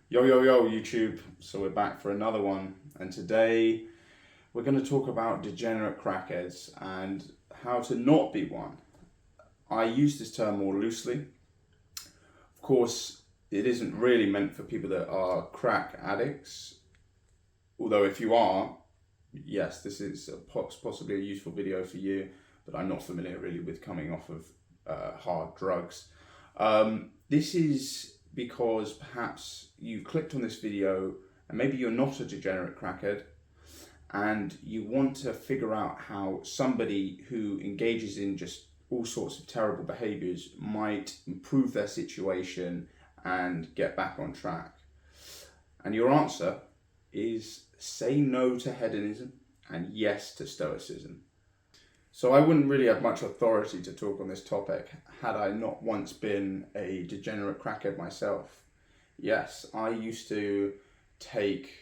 Yo, yo, yo, YouTube. So we're back for another one. And today we're going to talk about degenerate crackheads and how to not be one. I use this term more loosely. Of course, it isn't really meant for people that are crack addicts. Although if you are, yes, this is possibly a useful video for you, but I'm not familiar really with coming off of hard drugs. This is because perhaps you clicked on this video and maybe you're not a degenerate crackhead and you want to figure out how somebody who engages in just all sorts of terrible behaviors might improve their situation and get back on track. And your answer is say no to hedonism and yes to Stoicism. So I wouldn't really have much authority to talk on this topic had I not once been a degenerate crackhead myself. Yes, I used to take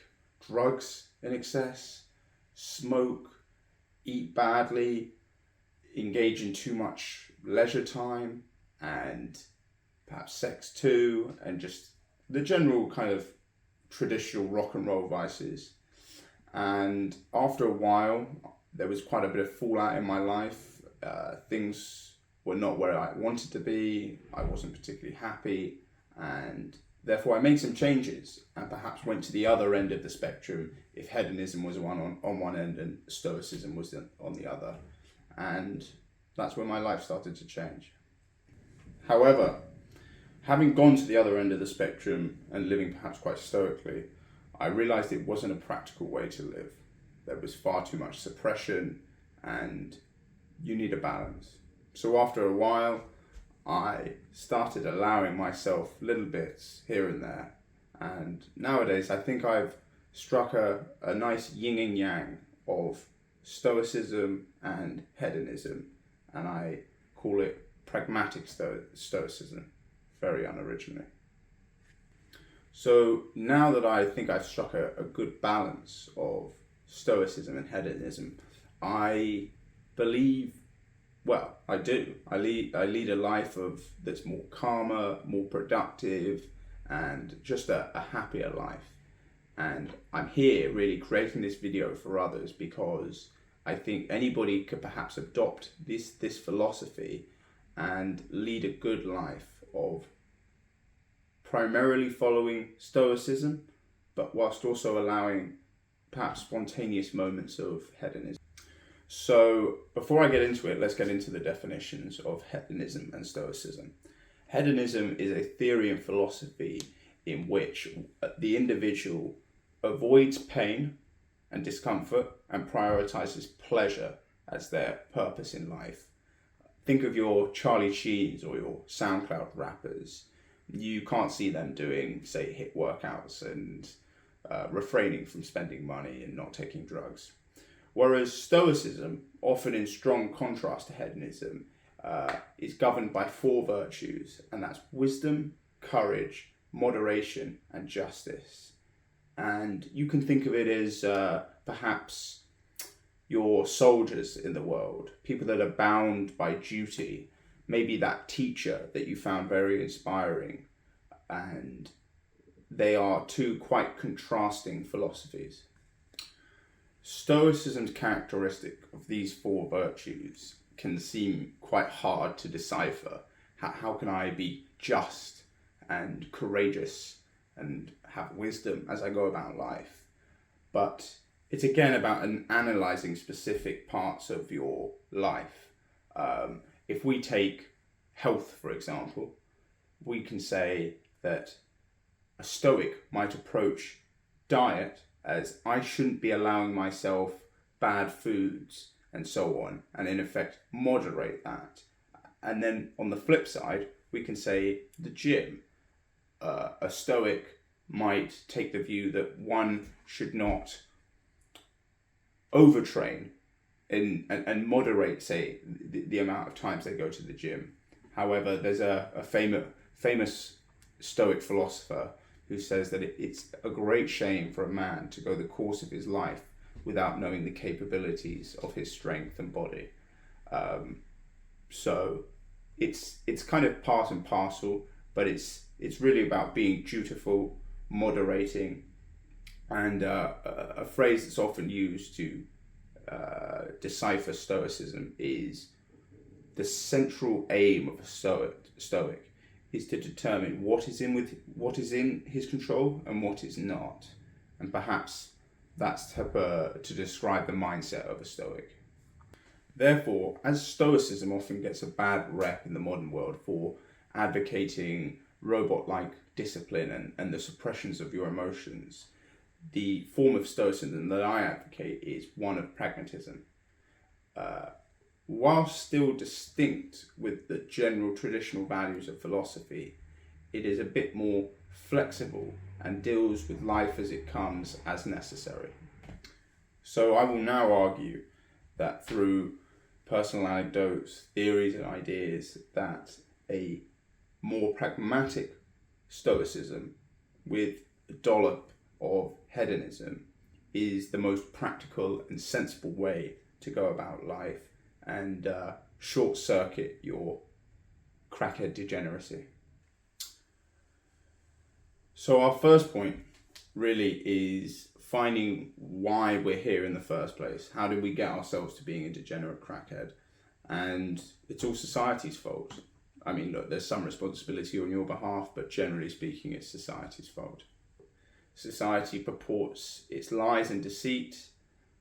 drugs in excess, smoke, eat badly, engage in too much leisure time, and perhaps sex too, and just the general kind of traditional rock and roll vices. And after a while, there was quite a bit of fallout in my life. Things were not where I wanted to be. I wasn't particularly happy, and therefore I made some changes and perhaps went to the other end of the spectrum if hedonism was on one end and Stoicism was on the other. And that's when my life started to change. However, having gone to the other end of the spectrum and living perhaps quite stoically, I realized it wasn't a practical way to live. There was far too much suppression and you need a balance. So after a while, I started allowing myself little bits here and there. And nowadays, I think I've struck a nice yin and yang of Stoicism and hedonism. And I call it Pragmatic Stoicism, very unoriginally. So now that I think I've struck a good balance of Stoicism and hedonism, I believe, well, I do. I lead a life that's more calmer, more productive, and just a happier life. And I'm here really creating this video for others because I think anybody could perhaps adopt this philosophy and lead a good life of primarily following Stoicism, but whilst also allowing perhaps spontaneous moments of hedonism. So before I get into it, let's get into the definitions of hedonism and Stoicism. Hedonism is a theory and philosophy in which the individual avoids pain and discomfort and prioritizes pleasure as their purpose in life. Think of your Charlie Sheens or your SoundCloud rappers. You can't see them doing, say, HIIT workouts and refraining from spending money and not taking drugs. Whereas Stoicism, often in strong contrast to hedonism, is governed by four virtues, and that's wisdom, courage, moderation, and justice. And you can think of it as perhaps your soldiers in the world, people that are bound by duty, maybe that teacher that you found very inspiring, and they are two quite contrasting philosophies. Stoicism's characteristic of these four virtues can seem quite hard to decipher. How can I be just and courageous and have wisdom as I go about life? But it's again about analysing specific parts of your life. If we take health, for example, we can say that a Stoic might approach diet as I shouldn't be allowing myself bad foods and so on, and in effect moderate that. And then on the flip side, we can say the gym. A Stoic might take the view that one should not overtrain and moderate, say, the amount of times they go to the gym. However, there's a famous Stoic philosopher who says that it's a great shame for a man to go the course of his life without knowing the capabilities of his strength and body. So it's kind of part and parcel, but it's really about being dutiful, moderating, and a phrase that's often used to decipher Stoicism is the central aim of a Stoic is to determine what is in his control and what is not, and perhaps that's to describe the mindset of a Stoic. Therefore, as Stoicism often gets a bad rep in the modern world for advocating robot-like discipline and the suppressions of your emotions, the form of Stoicism that I advocate is one of pragmatism. While still distinct with the general traditional values of philosophy, it is a bit more flexible and deals with life as it comes as necessary. So I will now argue that through personal anecdotes, theories and ideas, that a more pragmatic Stoicism with a dollop of hedonism is the most practical and sensible way to go about life and short circuit your crackhead degeneracy. So our first point really is finding why we're here in the first place. How did we get ourselves to being a degenerate crackhead? And it's all society's fault. I mean, look, there's some responsibility on your behalf, but generally speaking, it's society's fault. Society purports its lies and deceit,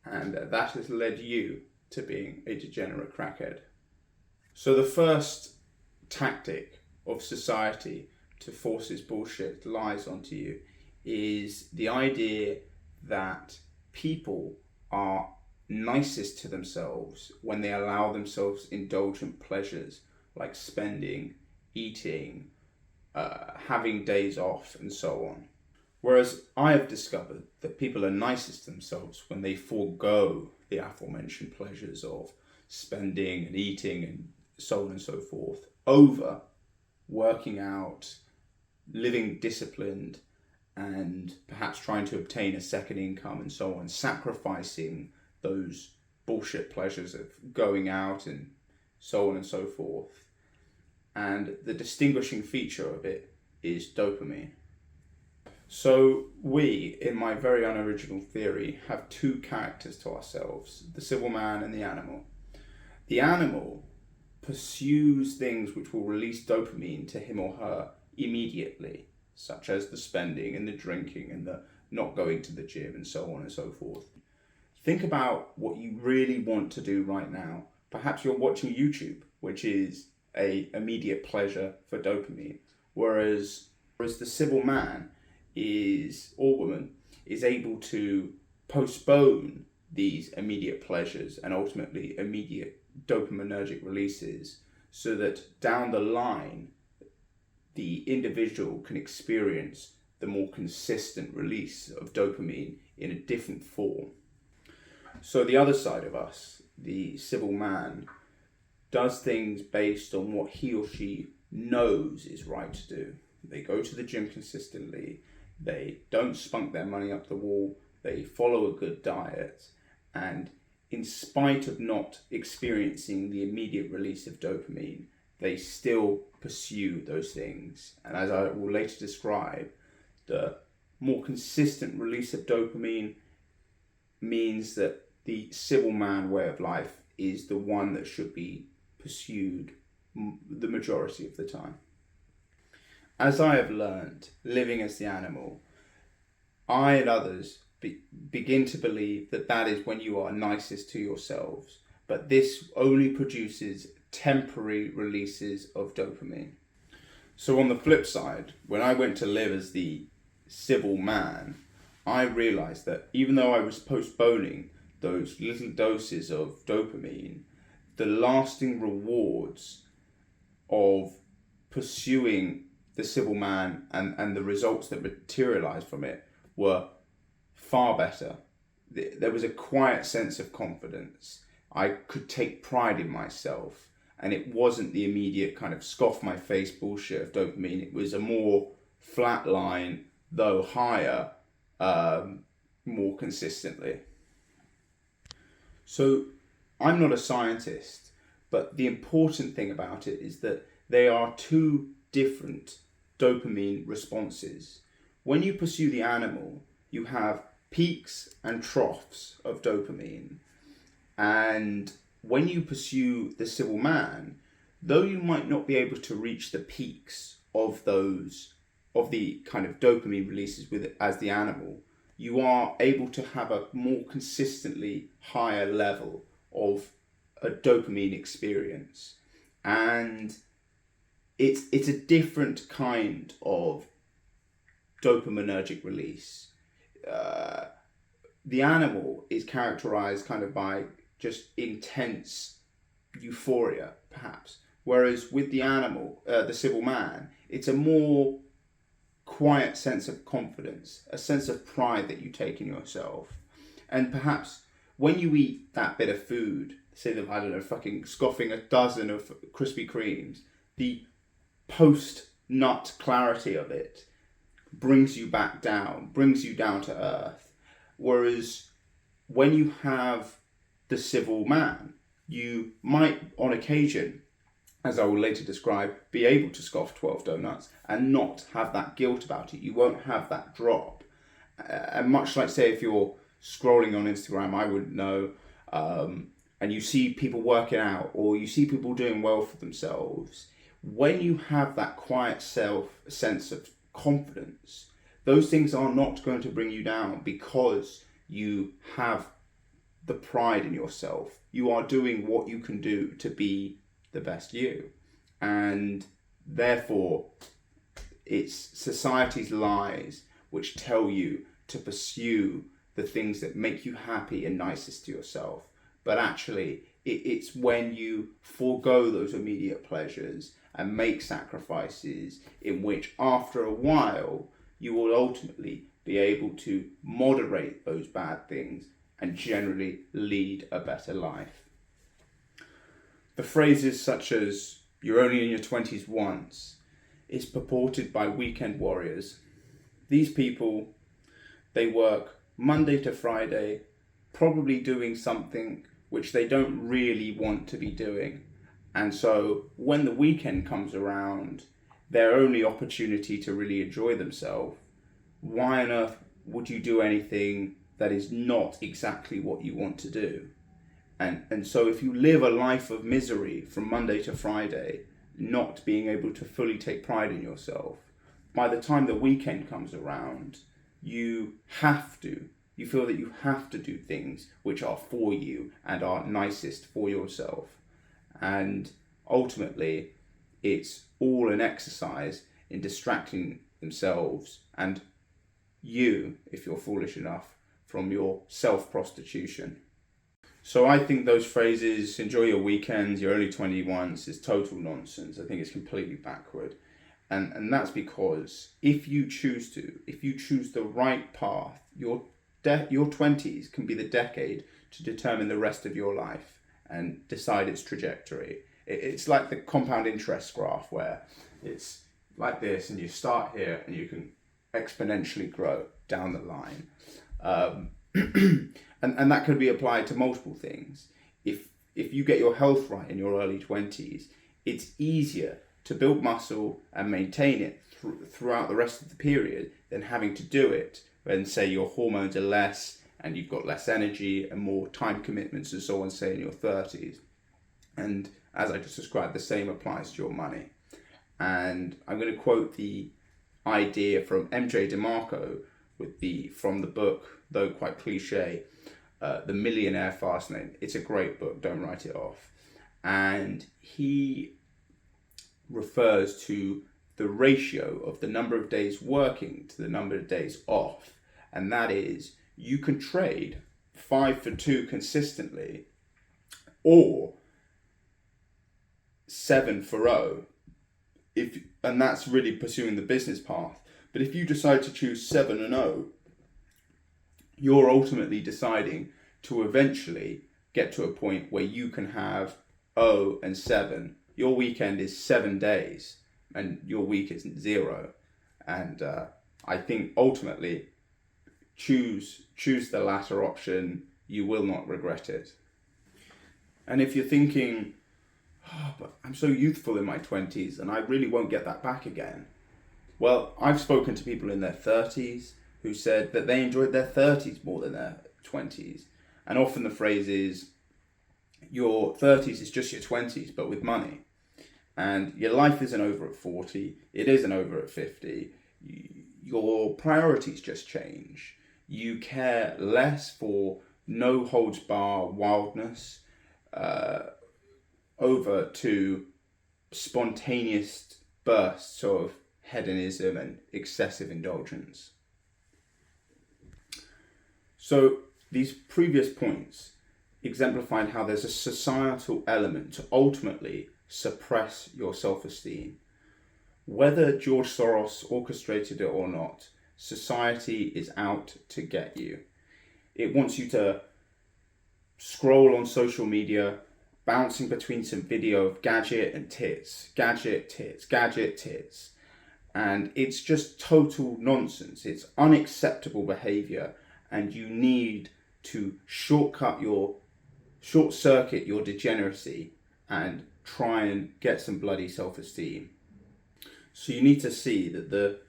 and that has led you to being a degenerate crackhead. So the first tactic of society to force its bullshit lies onto you is the idea that people are nicest to themselves when they allow themselves indulgent pleasures like spending, eating, having days off, and so on. Whereas I have discovered that people are nicest to themselves when they forego the aforementioned pleasures of spending and eating and so on and so forth, over working out, living disciplined, and perhaps trying to obtain a second income and so on, sacrificing those bullshit pleasures of going out and so on and so forth. And the distinguishing feature of it is dopamine. So we, in my very unoriginal theory, have two characters to ourselves, the civil man and the animal. The animal pursues things which will release dopamine to him or her immediately, such as the spending and the drinking and the not going to the gym and so on and so forth. Think about what you really want to do right now. Perhaps you're watching YouTube, which is a immediate pleasure for dopamine, whereas the civil man or woman is able to postpone these immediate pleasures and ultimately immediate dopaminergic releases so that down the line the individual can experience the more consistent release of dopamine in a different form. So the other side of us, the civil man, does things based on what he or she knows is right to do. They go to the gym consistently, they don't spunk their money up the wall, they follow a good diet, and in spite of not experiencing the immediate release of dopamine, they still pursue those things. And as I will later describe, the more consistent release of dopamine means that the civil man way of life is the one that should be pursued the majority of the time. As I have learned, living as the animal, I and others begin to believe that is when you are nicest to yourselves, but this only produces temporary releases of dopamine. So on the flip side, when I went to live as the civil man, I realized that even though I was postponing those little doses of dopamine, the lasting rewards of pursuing the civil man and the results that materialized from it were far better. There was a quiet sense of confidence. I could take pride in myself, and it wasn't the immediate kind of scoff my face bullshit of dopamine. It was a more flat line, though higher, more consistently. So I'm not a scientist, but the important thing about it is that they are two different dopamine responses, when you pursue the animal, you have peaks and troughs of dopamine. And when you pursue the civil man, though you might not be able to reach the peaks of the kind of dopamine releases with it as the animal, you are able to have a more consistently higher level of a dopamine experience. And it's a different kind of dopaminergic release. The animal is characterized kind of by just intense euphoria, perhaps. Whereas with the animal, the civil man, it's a more quiet sense of confidence, a sense of pride that you take in yourself. And perhaps when you eat that bit of food, say that, I don't know, fucking scoffing a dozen of Krispy Kremes, the post-nut clarity of it brings you back down, brings you down to earth. Whereas when you have the civil man, you might, on occasion, as I will later describe, be able to scoff 12 donuts and not have that guilt about it. You won't have that drop. And much like, say, if you're scrolling on Instagram, I wouldn't know, and you see people working out or you see people doing well for themselves, when you have that quiet sense of confidence, those things are not going to bring you down because you have the pride in yourself. You are doing what you can do to be the best you. And therefore, it's society's lies which tell you to pursue the things that make you happy and nicest to yourself. But actually, it's when you forego those immediate pleasures and make sacrifices in which, after a while, you will ultimately be able to moderate those bad things and generally lead a better life. The phrases such as, "you're only in your 20s once," is purported by weekend warriors. These people, they work Monday to Friday, probably doing something which they don't really want to be doing. And so when the weekend comes around, their only opportunity to really enjoy themselves, why on earth would you do anything that is not exactly what you want to do? And so if you live a life of misery from Monday to Friday, not being able to fully take pride in yourself, by the time the weekend comes around, you feel that you have to do things which are for you and are nicest for yourself. And ultimately, it's all an exercise in distracting themselves and you, if you're foolish enough, from your self-prostitution. So I think those phrases, "enjoy your weekends, you're only 21s," is total nonsense. I think it's completely backward. And that's because if you choose the right path, your 20s can be the decade to determine the rest of your life and decide its trajectory. It's like the compound interest graph where it's like this and you start here and you can exponentially grow down the line. And that could be applied to multiple things. If you get your health right in your early 20s, it's easier to build muscle and maintain it throughout the rest of the period than having to do it when, say, your hormones are less and you've got less energy and more time commitments and so on, say, in your 30s. And as I just described, the same applies to your money. And I'm going to quote the idea from MJ DeMarco from the book, though quite cliche, The Millionaire Fastlane. It's a great book, don't write it off. And he refers to the ratio of the number of days working to the number of days off. And that is, you can trade 5 for 2 consistently or 7 for 0. And that's really pursuing the business path. But if you decide to choose 7 and 0, you're ultimately deciding to eventually get to a point where you can have 0 and 7. Your weekend is 7 days and your week isn't 0. And I think ultimately choose the latter option. You will not regret it. And if you're thinking, "Oh, but I'm so youthful in my 20s and I really won't get that back again," Well, I've spoken to people in their 30s who said that they enjoyed their 30s more than their 20s. And often the phrase is, your 30s is just your 20s, but with money. And your life isn't over at 40, it isn't over at 50. Your priorities just change. You care less for no holds bar wildness over to spontaneous bursts of hedonism and excessive indulgence. So these previous points exemplified how there's a societal element to ultimately suppress your self-esteem. Whether George Soros orchestrated it or not, society is out to get you. It wants you to scroll on social media, bouncing between some video of gadget and tits, gadget, tits, gadget, tits. And it's just total nonsense. It's unacceptable behavior, and you need to short circuit your degeneracy and try and get some bloody self-esteem. So you need to see that the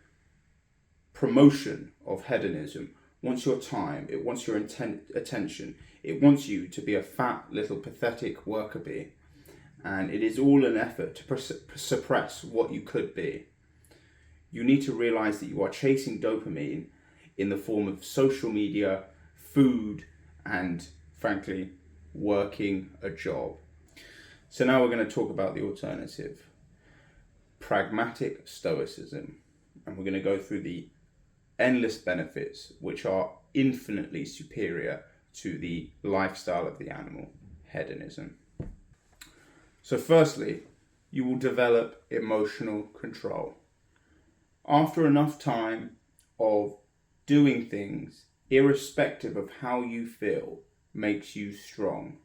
promotion of hedonism wants your time, it wants your attention, it wants you to be a fat little pathetic worker bee, and it is all an effort to suppress what you could be. You need to realize that you are chasing dopamine in the form of social media, food, and frankly, working a job. So now we're going to talk about the alternative, pragmatic Stoicism, and we're going to go through the endless benefits which are infinitely superior to the lifestyle of the animal, hedonism. So firstly, you will develop emotional control. After enough time of doing things, irrespective of how you feel, makes you strong.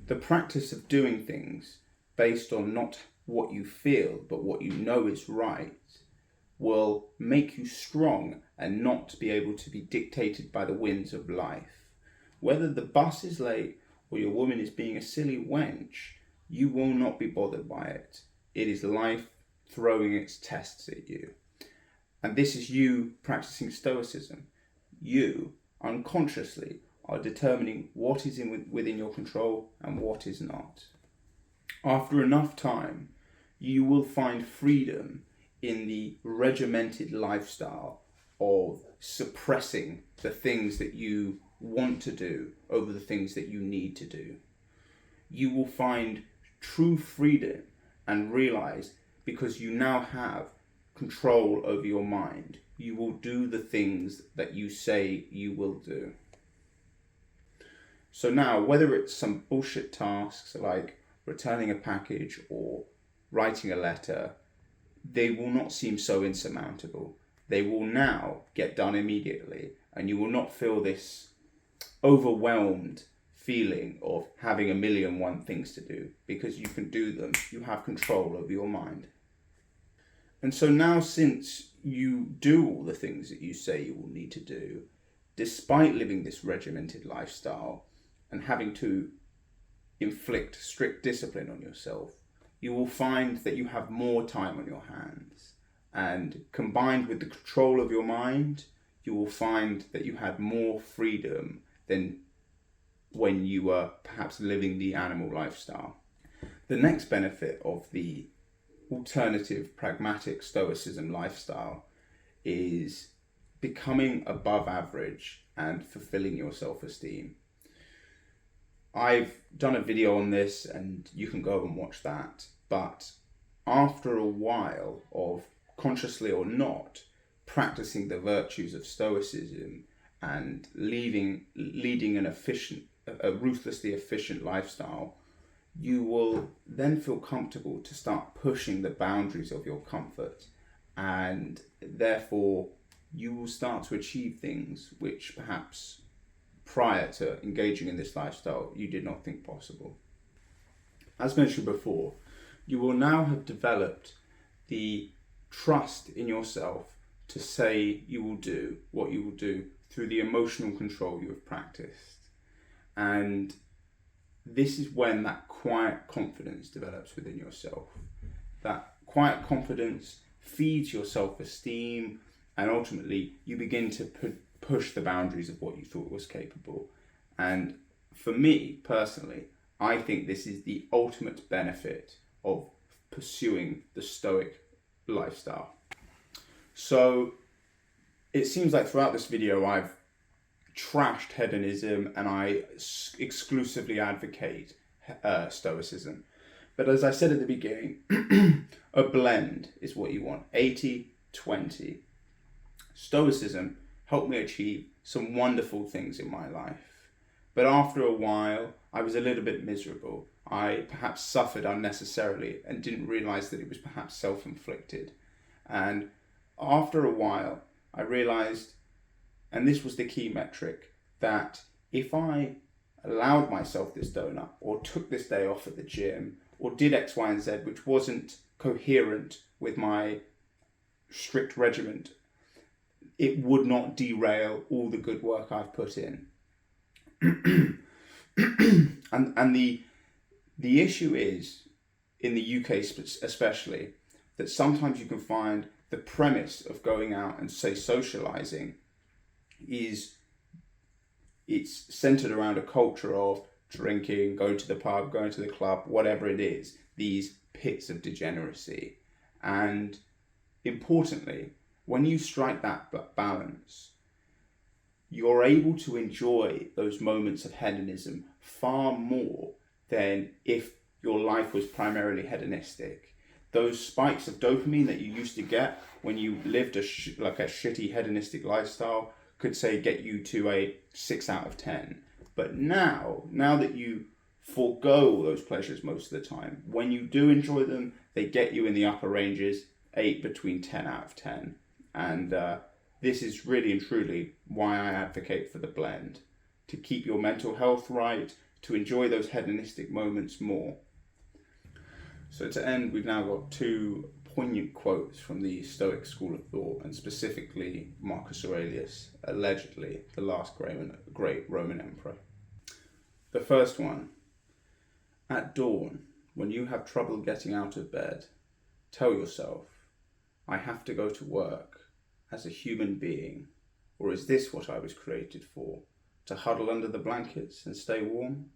The practice of doing things based on not what you feel, but what you know is right, will make you strong and not be able to be dictated by the winds of life. Whether the bus is late or your woman is being a silly wench, you will not be bothered by it. It is life throwing its tests at you. And this is you practicing Stoicism. You, unconsciously, are determining what is within your control and what is not. After enough time, you will find freedom in the regimented lifestyle of suppressing the things that you want to do over the things that you need to do. You will find true freedom and realize, because you now have control over your mind, you will do the things that you say you will do. So now, whether it's some bullshit tasks like returning a package or writing a letter, they will not seem so insurmountable. They will now get done immediately, and you will not feel this overwhelmed feeling of having 1,000,001 things to do, because you can do them. You have control over your mind. And so now, since you do all the things that you say you will need to do, despite living this regimented lifestyle and having to inflict strict discipline on yourself, you will find that you have more time on your hands. And combined with the control of your mind, you will find that you had more freedom than when you were perhaps living the animal lifestyle. The next benefit of the alternative pragmatic Stoicism lifestyle is becoming above average and fulfilling your self-esteem. I've done a video on this and you can go and watch that, but after a while of consciously or not practicing the virtues of Stoicism and leading a ruthlessly efficient lifestyle, you will then feel comfortable to start pushing the boundaries of your comfort, and therefore you will start to achieve things which perhaps prior to engaging in this lifestyle you did not think possible. As mentioned before, you will now have developed the trust in yourself to say you will do what you will do through the emotional control you have practiced. And this is when that quiet confidence develops within yourself. That quiet confidence feeds your self-esteem, and ultimately you begin to push the boundaries of what you thought was capable. And for me personally, I think this is the ultimate benefit of pursuing the Stoic lifestyle. So it seems like throughout this video I've trashed hedonism and I exclusively advocate Stoicism. But as I said at the beginning, a blend is what you want, 80-20. Stoicism helped me achieve some wonderful things in my life. But after a while, I was a little bit miserable. I perhaps suffered unnecessarily and didn't realize that it was perhaps self-inflicted. And after a while, I realized, and this was the key metric, that if I allowed myself this donut or took this day off at the gym or did X, Y, and Z, which wasn't coherent with my strict regimen, it would not derail all the good work I've put in. and the issue is, in the UK especially, that sometimes you can find the premise of going out and, say, socializing is it's centered around a culture of drinking, going to the pub, going to the club, whatever it is, these pits of degeneracy. And importantly, when you strike that balance, you're able to enjoy those moments of hedonism far more than if your life was primarily hedonistic. Those spikes of dopamine that you used to get when you lived a shitty hedonistic lifestyle could, say, get you to a 6 out of 10. But now that you forego those pleasures most of the time, when you do enjoy them, they get you in the upper ranges, 8 between 10 out of 10. And this is really and truly why I advocate for the blend, to keep your mental health right, to enjoy those hedonistic moments more. So to end, we've now got 2 poignant quotes from the Stoic school of thought, and specifically Marcus Aurelius, allegedly the last great Roman emperor. The first one: at dawn, when you have trouble getting out of bed, tell yourself, I have to go to work as a human being, or is this what I was created for, to huddle under the blankets and stay warm?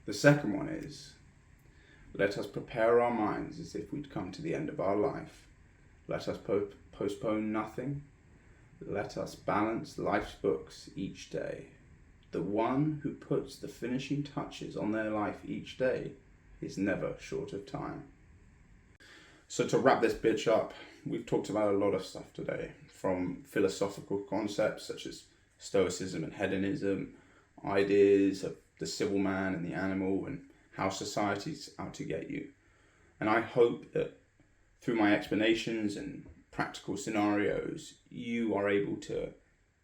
The second one is, let us prepare our minds as if we'd come to the end of our life. Let us postpone nothing. Let us balance life's books each day. The one who puts the finishing touches on their life each day is never short of time. So to wrap this bitch up, we've talked about a lot of stuff today, from philosophical concepts such as Stoicism and hedonism, ideas of the civil man and the animal, and how society's out to get you. And I hope that through my explanations and practical scenarios, you are able to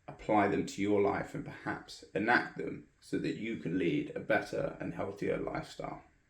apply them to your life and perhaps enact them so that you can lead a better and healthier lifestyle.